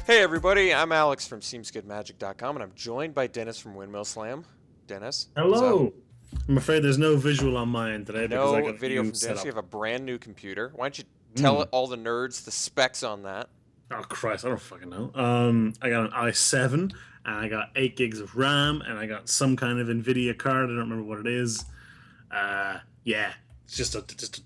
Hey everybody, I'm Alex from SeemsGoodMagic.com and I'm joined by Dennis from Windmill Slam. Dennis, what's up? Hello. I'm afraid there's no visual on mine today because I No got a video new from Dennis. You setup. have a brand new computer. Why don't you tell Hmm. all the nerds the specs on that? Oh Christ, I don't fucking know. I got an i7 and I got 8 gigs of RAM and I got some kind of Nvidia card. I don't remember what it is. Yeah, it's just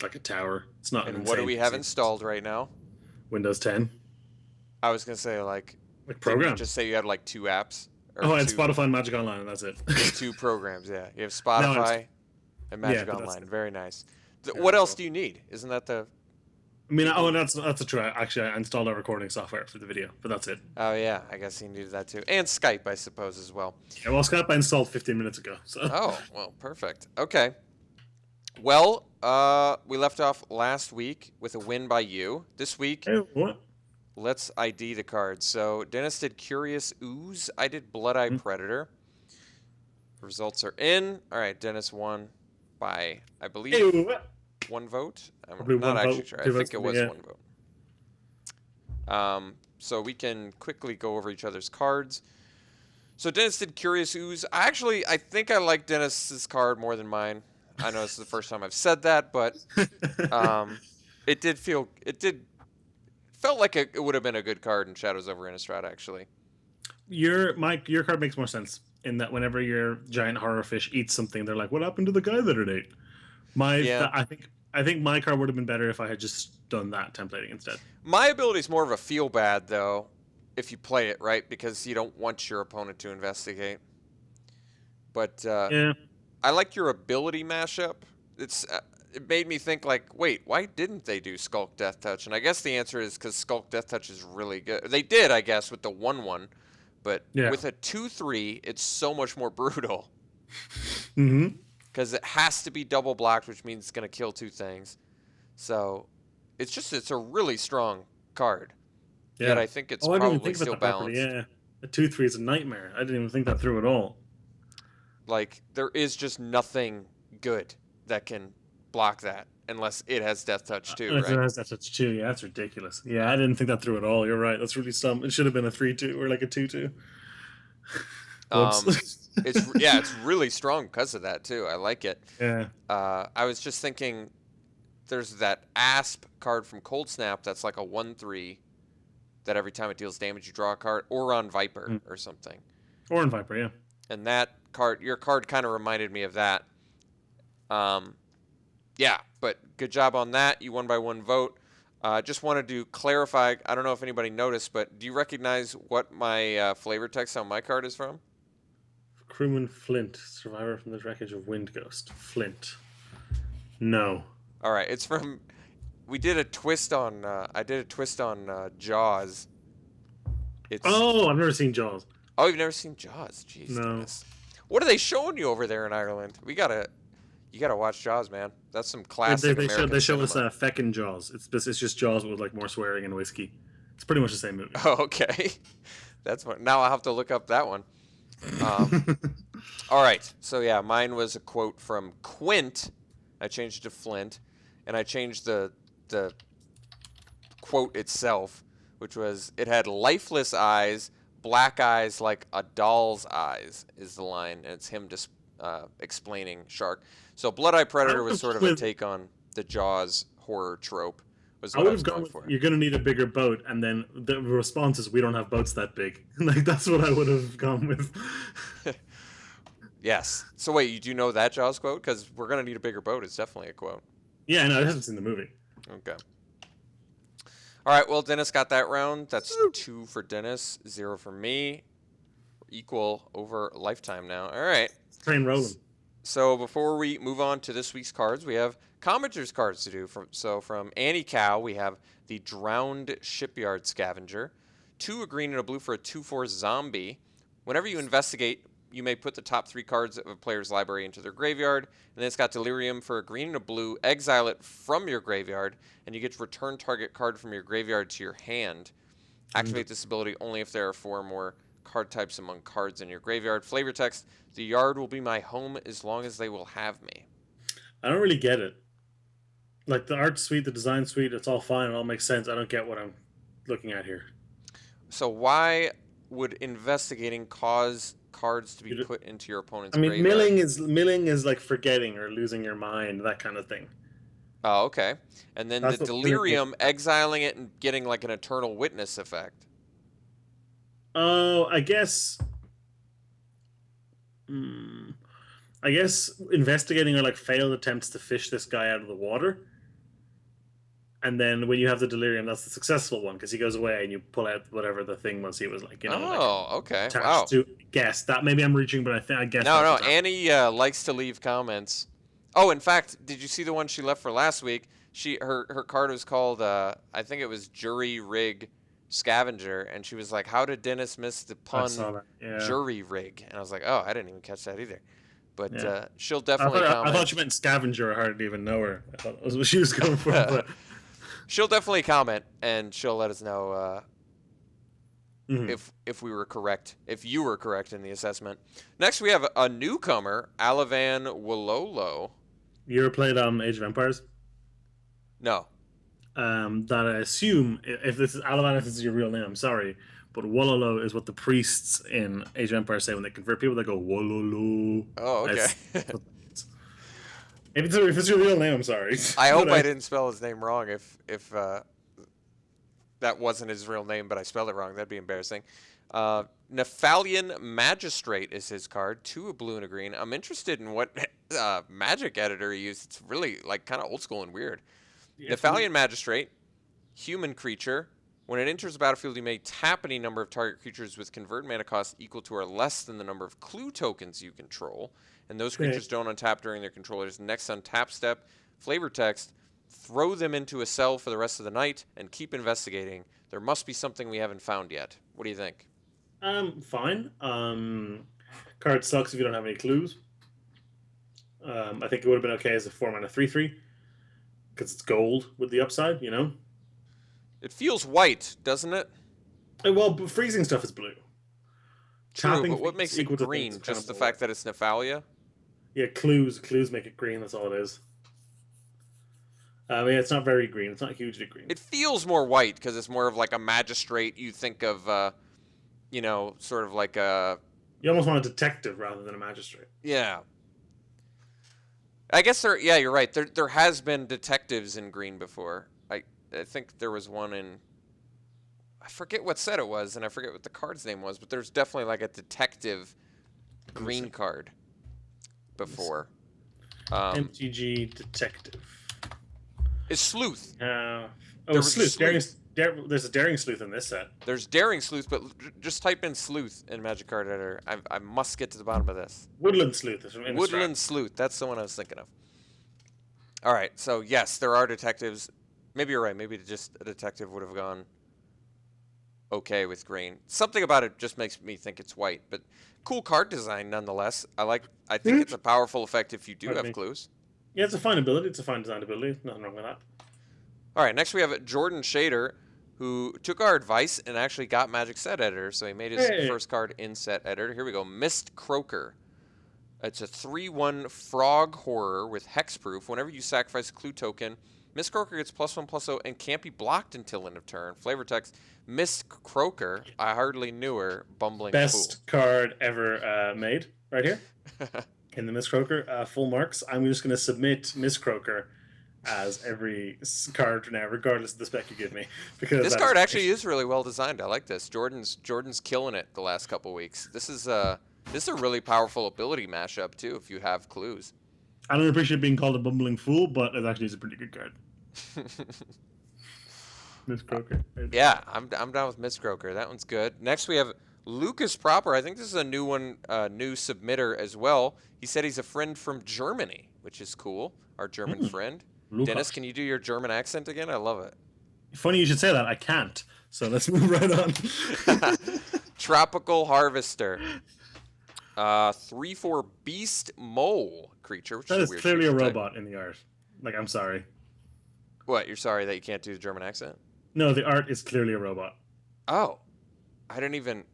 like a tower. It's not an And what do insane we have PC. installed right now? Windows 10, I was gonna say, like, like didn't you programs. just say you had like two apps or Oh, and two Spotify and Magic Online, and that's it. two programs? Yeah, you have No, Spotify and yeah, Magic but that's Online. it. Very nice. Yeah, What that's else all. do you need? Isn't that the I mean, oh, people? and that's a true. Actually, I installed our recording software for the video, but that's it. Oh yeah, I guess you needed that too, and Skype, I suppose, as well. Yeah, well, Skype I installed 15 minutes ago, so. Oh well, perfect. Okay. Well, we left off last week with a win by you. This week, Hey, what? let's ID the cards. So Dennis did Curious Ooze. I did Blood Eye Predator. Results are in. All right, Dennis won by, I Hey, believe, what? one vote. I'm Probably not one actually vote, sure. I two votes think for it me. was Yeah. one vote. So we can quickly go over each other's cards. So Dennis did Curious Ooze. I think I like Dennis's card more than mine. I know this is the first time I've said that, but um, it felt like it would have been a good card in Shadows over Innistrad, actually. Your card makes more sense in that whenever your giant horror fish eats something, they're like, "What happened to the guy that it ate?" Yeah, I think my card would have been better if I had just done that templating instead. my ability is more of a feel bad though, if you play it right, because you don't want your opponent to investigate. But Yeah, I like your ability mashup. It made me think like, wait, why didn't they do Skulk Death Touch? And I guess the answer is because Skulk Death Touch is really good. They did, I guess, with the 1/1, but yeah. with a 2/3, it's so much more brutal Mm-hmm. because it has to be double blocked, which means it's going to kill two things. So it's a really strong card. Yet Yeah. I think it's Oh, I didn't even probably think about still that properly. balanced. Yeah, a 2/3 is a nightmare. I didn't even think that through at all. Like there is just nothing good that can block that unless it has Death Touch too, If it right? has that touch too, yeah, that's ridiculous. Yeah, I didn't think that through at all. You're right. That's really dumb. It should have been a 3/2 or like a 2/2. Um, Whoops. it's really strong because of that too. I like it. Yeah. I was just thinking, there's that Asp card from Cold Snap that's like a 1/3 that every time it deals damage you draw a card, or on Viper Mm. or something. Or in Viper, yeah. And that card, your card, kind of reminded me of that. Um, yeah, but good job on that. You won by one vote. Just wanted to clarify. I don't know if anybody noticed, but do you recognize what my flavor text on my card is from? Crewman Flint, survivor from the wreckage of Wind Ghost. Flint. No. All right, it's from. We did a twist on. I did a twist on Jaws. It's. Oh, I've never seen Jaws. Oh, you've never seen Jaws? Jeez, No. Dennis. What are they showing you over there in Ireland? We gotta. You gotta watch Jaws, man. That's some classic They American show us cinema. feckin' Jaws. It's just Jaws with like more swearing and whiskey. It's pretty much the same movie. Oh, okay. That's what. Now I'll have to look up that one. Um, all right. So yeah, mine was a quote from Quint. I changed it to Flint, and I changed the quote itself, which was, "It had lifeless eyes, black eyes like a doll's eyes," is the line, and it's him just explaining Shark. So Blood Eye I Predator would was have sort gone of a with take on the Jaws horror trope. Was I what I would was have gone going with for. you're gonna need a bigger boat, and then the response is we don't have boats that big. Like that's what I would have gone with. Yes. So wait, you do know that Jaws quote? Because we're gonna need a bigger boat. It's definitely a quote. Yeah, no, I haven't seen the movie. Okay. All right. Well, Dennis got that round. That's 2 for Dennis, 0 for me. Equal over lifetime now. All right. Train rolling. So before we move on to this week's cards, we have commenters cards to do. From Annie Cow, we have the Drowned Shipyard Scavenger, 2 a green and a blue for a 2/4 zombie. Whenever you investigate, you may put the top 3 cards of a player's library into their graveyard, and then it's got Delirium for a green and a blue. Exile it from your graveyard, and you get to return target card from your graveyard to your hand. Activate this ability only if there are 4 or more card types among cards in your graveyard. Flavor text: the yard will be my home as long as they will have me. I don't really get it. Like the art suite, the design suite, it's all fine. It all makes sense. I don't get what I'm looking at here. So why would investigating cause cards to be You- put into your opponent's I mean, graveyard? milling is like forgetting or losing your mind, that kind of thing. Oh, okay. And then the That's what milling is. delirium, exiling it and getting like an eternal witness effect. Oh, I guess. Hmm, I guess investigating are like failed attempts to fish this guy out of the water. And then when you have the delirium, that's the successful one because he goes away and you pull out whatever the thing was he was like, like Oh, okay. attached Wow. to. Guess that maybe I'm reaching, but I guess No, that's no. what's happening. Annie likes to leave comments. Oh, in fact, did you see the one she left for last week? Her card was called I think it was Jury Rig Scavenger, and she was like, "How did Dennis miss the I pun saw that. Yeah, Jury Rig?" And I was like, "Oh, I didn't even catch that either." But yeah. she'll definitely I comment. thought you meant scavenger. I hardly even know her. I thought that was what she was going for. But She'll definitely comment, and she'll let us know mhm. if we were correct, if you were correct in the assessment. Next, we have a newcomer, Alavan Wololo. You ever played Age of Empires? No. That I assume if this is Alavan, if this is your real name, I'm sorry, but Wololo is what the priests in Age of Empires say when they convert people. They go Wololo. Oh, okay. If it's your real name, I'm sorry. I hope But I didn't spell his name wrong. If that wasn't his real name, but I spelled it wrong, that'd be embarrassing. Nephalian Magistrate is his card. 2 a blue and a green. I'm interested in what magic editor he used. It's really like kind of old school and weird. yeah, Nephalian Magistrate, human creature. When it enters the battlefield, you may tap any number of target creatures with convert mana cost equal to or less than the number of clue tokens you control. And those creatures don't untap during their controller's next untap step. Flavor text, throw them into a cell for the rest of the night and keep investigating. There must be something we haven't found yet. What do you think? fine. Card sucks if you don't have any clues. I think it would have been okay as a 4 mana 3/3 because it's gold with the upside. It feels white, doesn't it? Well, but freezing stuff is blue. True, Tapping but what things makes it equal to green? things kind Just of the bullshit. fact that it's Nephalia? Yeah, clues make it green. That's all it is. Yeah, it's not very green. It's not hugely green. It feels more white because it's more of like a magistrate. You think of, sort of like a. You almost want a detective rather than a magistrate. Yeah. I guess yeah, you're right. There has been detectives in green before. I think there was one in. I forget what set it was, and I forget what the card's name was, but there's definitely like a detective green card before. MTG detective. It's Sleuth. Oh, There was a sleuth. sleuth. There's a daring sleuth in this set. There's Daring Sleuth, but just type in Sleuth in Magic Card Editor. I must get to the bottom of this. Woodland sleuth is from Innistrad. Woodland Sleuth. That's the one I was thinking of. All right. So, yes, there are detectives. Maybe you're right. Maybe just a detective would have gone okay with green. Something about it just makes me think it's white, but cool card design nonetheless. I think it's a powerful effect if you do have clues. Yeah, it's a fine ability. It's a fine design ability. Nothing wrong with that. All right. Next, we have Jordan Shader, who took our advice and actually got Magic Set Editor, so he made his first card in Set Editor. Here we go. Mist Croaker. It's a 3/1 frog horror with hexproof. Whenever you sacrifice a clue token, Mist Croaker gets +1/+0 and can't be blocked until end of turn. Flavor text: Mist Croaker. I hardly knew her. Bumbling Best card ever made, right here in the Miss Croaker. Full marks. I'm just going to submit Miss Croaker as every card now, regardless of the spec you give me, because this card actually is really well designed. I like this. Jordan's killing it the last couple weeks. This is a really powerful ability mashup too. If you have clues. I don't appreciate being called a bumbling fool, but it actually is a pretty good card. Miss Croaker. Yeah, I'm down with Miss Croaker. That one's good. Next we have Lucas Proper. I think this is a new one, new submitter as well. He said he's a friend from Germany, which is cool. Our German friend. Lucas. Dennis, can you do your German accent again? I love it. Funny you should say that. I can't. So let's move right on. Tropical Harvester. 3/4 Beast Mole creature. Which That is is a weird clearly a creature type. robot in the art. Like, I'm sorry. What? You're sorry that you can't do the German accent? No, the art is clearly a robot. Oh, I didn't even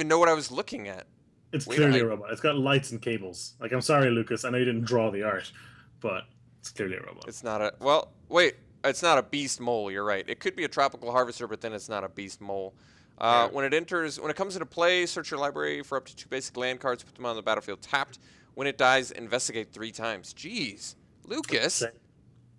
know what I was looking at. It's clearly a robot. It's got lights and cables. Like, I'm sorry, Lucas. I know you didn't draw the art, but it's clearly a robot. It's not a. Well, wait. It's not a beast mole. You're right. It could be a tropical harvester, but then it's not a beast mole. Yeah. When it comes into play, search your library for up to 2 basic land cards. Put them on the battlefield tapped. When it dies, investigate 3 times. Jeez, Lucas,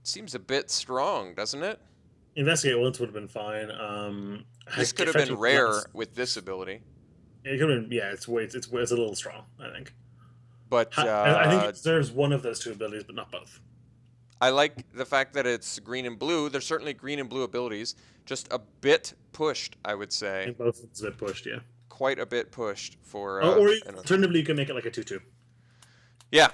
seems a bit strong, doesn't it? Investigate once would have been fine. This could have been rare with this ability. It could have been, yeah. It's a little strong, I think. But I think it deserves one of those 2 abilities, but not both. I like the fact that it's green and blue. There's certainly green and blue abilities. Just a bit pushed, I would say. I think both it's a bit pushed, yeah. Quite a bit pushed for. Or alternatively, you can make it like a 2/2. Yeah.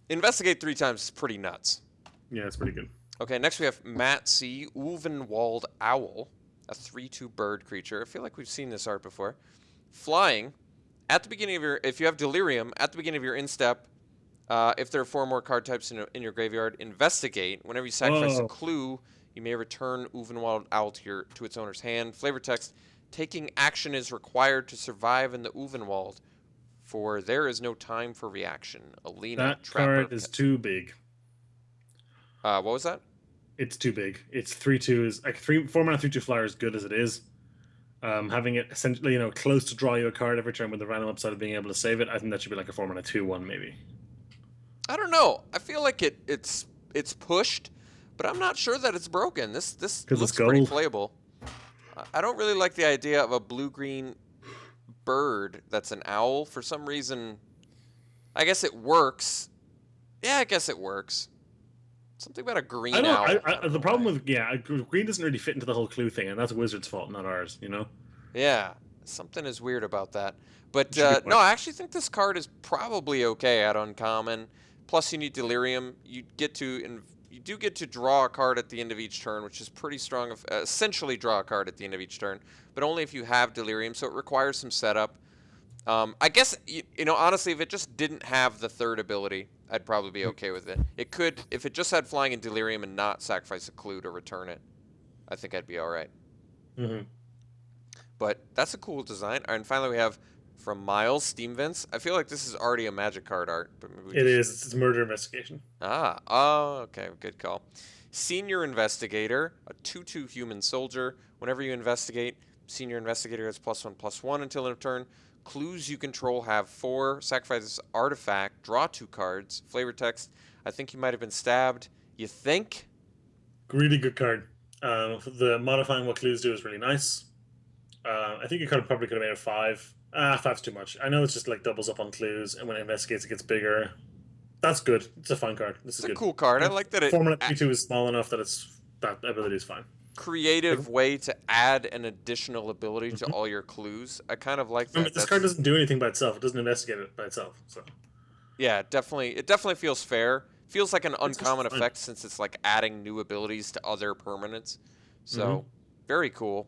Investigate 3 times is pretty nuts. Yeah, it's pretty good. Okay, next we have Matt C. Ulvenwald Owl, a 3/2 bird creature. I feel like we've seen this art before. Flying. At the beginning of your, if you have Delirium, at the beginning of your instep, if there are 4 more card types in your graveyard, investigate. Whenever you sacrifice a clue, you may return Ulvenwald Owl to its owner's hand. Flavor text: taking action is required to survive in the Ulvenwald, for there is no time for reaction. Alina, that card is too big. What was that? It's too big. It's 3/2 is like 4 mana 3/2 flyer is good as it is. Having it essentially, close to draw you a card every turn with the random upside of being able to save it, I think that should be like a 4 mana 2/1 maybe. I don't know. I feel like it's pushed, but I'm not sure that it's broken. This looks pretty playable. I don't really like the idea of a blue-green bird that's an owl for some reason. I guess it works. Yeah, I guess it works. Something about a green owl. The problem with green doesn't really fit into the whole clue thing, and that's Wizard's fault, not ours. Yeah, something is weird about that. But no, I actually think this card is probably okay at uncommon. Plus, you need Delirium. You do get to draw a card at the end of each turn, which is pretty strong. Essentially, draw a card at the end of each turn, but only if you have Delirium. So it requires some setup. I guess honestly, if it just didn't have the 3rd ability, I'd probably be okay with it. It could, if it just had Flying and Delirium and not sacrifice a clue to return it, I think I'd be all right. Mm-hmm. But that's a cool design. And finally, we have from Miles Steam Vents. I feel like this is already a Magic card art, but maybe it is. It's Murder Investigation. Okay, good call. Senior Investigator, a 2/2 human soldier. Whenever you investigate, Senior Investigator has +1/+1 until end of turn. Clues you control have 4. Sacrifice this artifact. Draw 2 cards. Flavor text: I think you might have been stabbed. You think? Really good card. The modifying what clues do is really nice. I think you probably could have made it 5. 5's too much. I know it's just like doubles up on clues, and when it investigates, it gets bigger. That's good. It's a fun card. It's a cool card. I like that it. 4 mana 3/2 is small enough that that ability is fine. Creative way to add an additional ability to all your clues. I kind of like that. This card doesn't do anything by itself. It doesn't investigate it by itself. So. Yeah, definitely. It definitely feels fair. Feels like an uncommon effect since it's like adding new abilities to other permanents. So, very cool.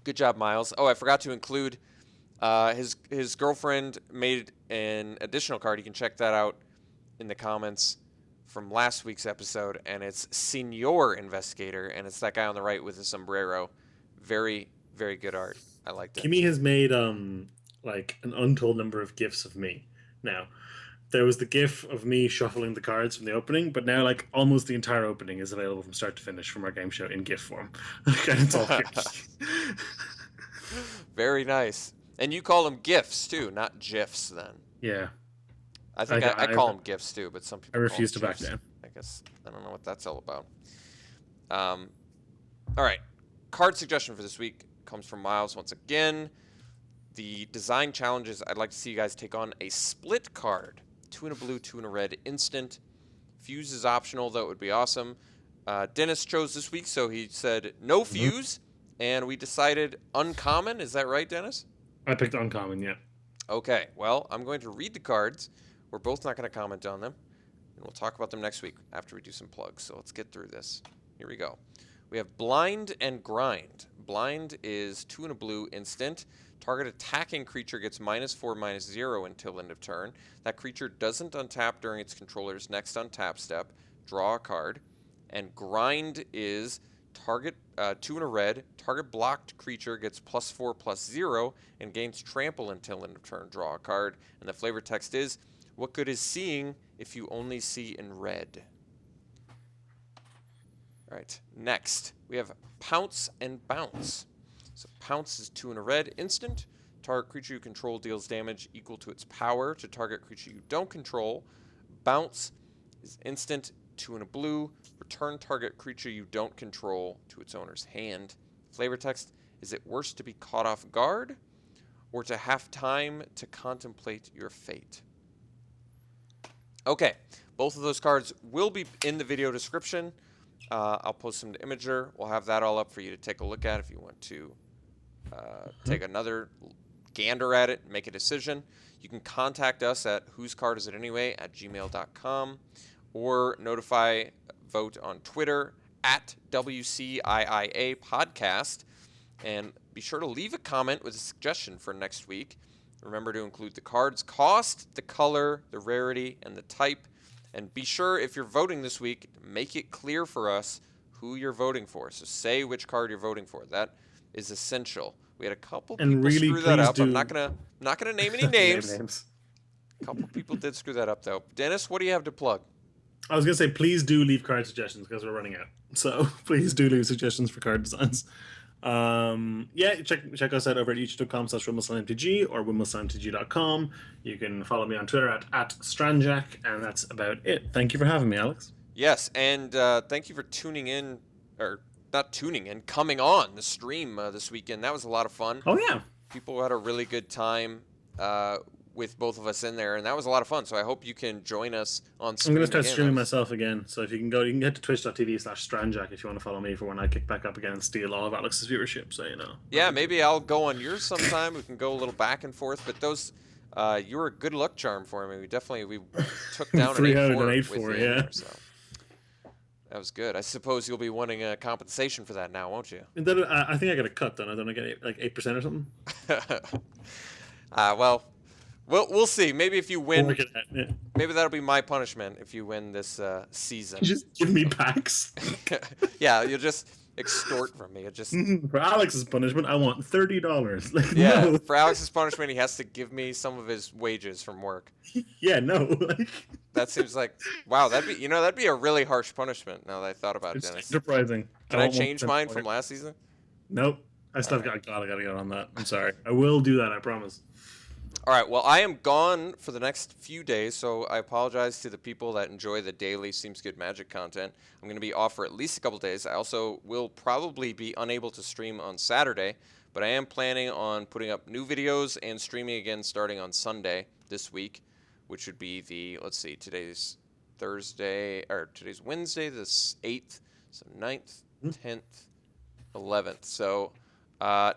Good job, Miles. Oh, I forgot to include his girlfriend made an additional card. You can check that out in the comments from last week's episode, and it's Senior Investigator, and it's that guy on the right with the sombrero. Very, very good art. I liked it. Kimmy has made like an untold number of GIFs of me. Now, there was the GIF of me shuffling the cards from the opening, but now like almost the entire opening is available from start to finish from our game show in GIF form. And it's all GIFs. Very nice. And you call them GIFs too, not GIFs then. Yeah. I think I call them GIFs too, but some people I refuse to GIFs. back down. I guess I don't know what that's all about. All right. Card suggestion for this week comes from Miles once again. The design challenges, I'd like to see you guys take on a split card. 2 in a blue, 2 in a red instant. Fuse is optional, though it would be awesome. Dennis chose this week, so he said no fuse, and we decided uncommon. Is that right, Dennis? I picked uncommon, yeah. Okay, well, I'm going to read the cards. We're both not going to comment on them, and we'll talk about them next week after we do some plugs. So let's get through this. Here we go. We have Blind and Grind. Blind is 2 in a blue instant. Target attacking creature gets -4/-0 until end of turn. That creature doesn't untap during its controller's next untap step. Draw a card. And Grind is target 2 in a red. Target blocked creature gets +4/+0 and gains trample until end of turn. Draw a card. And the flavor text is, what good is seeing if you only see in red? All right, next we have Pounce and Bounce. So Pounce is 2 and a red instant. Target creature you control deals damage equal to its power to target creature you don't control. Bounce is instant, 2 and a blue. Return target creature you don't control to its owner's hand. Flavor text: is it worse to be caught off guard or to have time to contemplate your fate? Okay, both of those cards will be in the video description. I'll post them to Imager. We'll have that all up for you to take a look at if you want to take another gander at it and make a decision. You can contact us at whosecardisitanyway@gmail.com or vote on Twitter at WCIIA Podcast. And be sure to leave a comment with a suggestion for next week. Remember to include the card's cost, the color, the rarity, and the type. And be sure, if you're voting this week, to make it clear for us who you're voting for. So say which card you're voting for. That is essential. We had a couple people screw that up. I'm not gonna name any names. A couple people did screw that up, though. Dennis, what do you have to plug? I was going to say, please do leave card suggestions because we're running out. So please do leave suggestions for card designs. Check us out over at youtube.com/WimblesonMTG or WimblesonMTG.com. You can follow me on Twitter at Stranjack, and that's about it. Thank you for having me, Alex. Yes, and thank you for tuning in, or not tuning in, coming on the stream this weekend. That was a lot of fun. Oh, yeah. People had a really good time with both of us in there, and that was a lot of fun. So I hope you can join us on stream. I'm going to start streaming myself again. So if you can get to twitch.tv/Stranjack if you want to follow me for when I kick back up again and steal all of Alex's viewership. So, Yeah, maybe I'll go on yours sometime. We can go a little back and forth. But those, you were a good luck charm for me. We took down an 8-4 yeah. there, so. That was good. I suppose you'll be wanting a compensation for that now, won't you? I think I got a cut, then. I don't get like 8% or something. Well, we'll see. Maybe if you win, yeah. Maybe that'll be my punishment if you win this season. You just give me packs. Yeah, you'll just extort from me. For Alex's punishment, I want $30. Like, yeah, no. For Alex's punishment, he has to give me some of his wages from work. Yeah, no. That seems like, wow, that'd be a really harsh punishment. Now that I thought about it, Dennis. Surprising. Can I change mine from last season? Nope. I still gotta get on that. I'm sorry. I will do that. I promise. All right. Well, I am gone for the next few days, so I apologize to the people that enjoy the daily Seems Good Magic content. I'm going to be off for at least a couple days. I also will probably be unable to stream on Saturday, but I am planning on putting up new videos and streaming again starting on Sunday this week, which would be today's Wednesday, the 8th, so 9th, 10th, 11th. So 9th,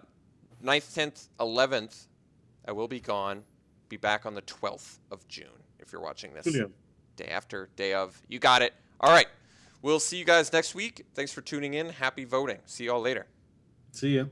10th, 11th, I will be gone. Be back on the 12th of June if you're watching this. Brilliant. Day after, day of. You got it. All right. We'll see you guys next week. Thanks for tuning in. Happy voting. See you all later. See ya.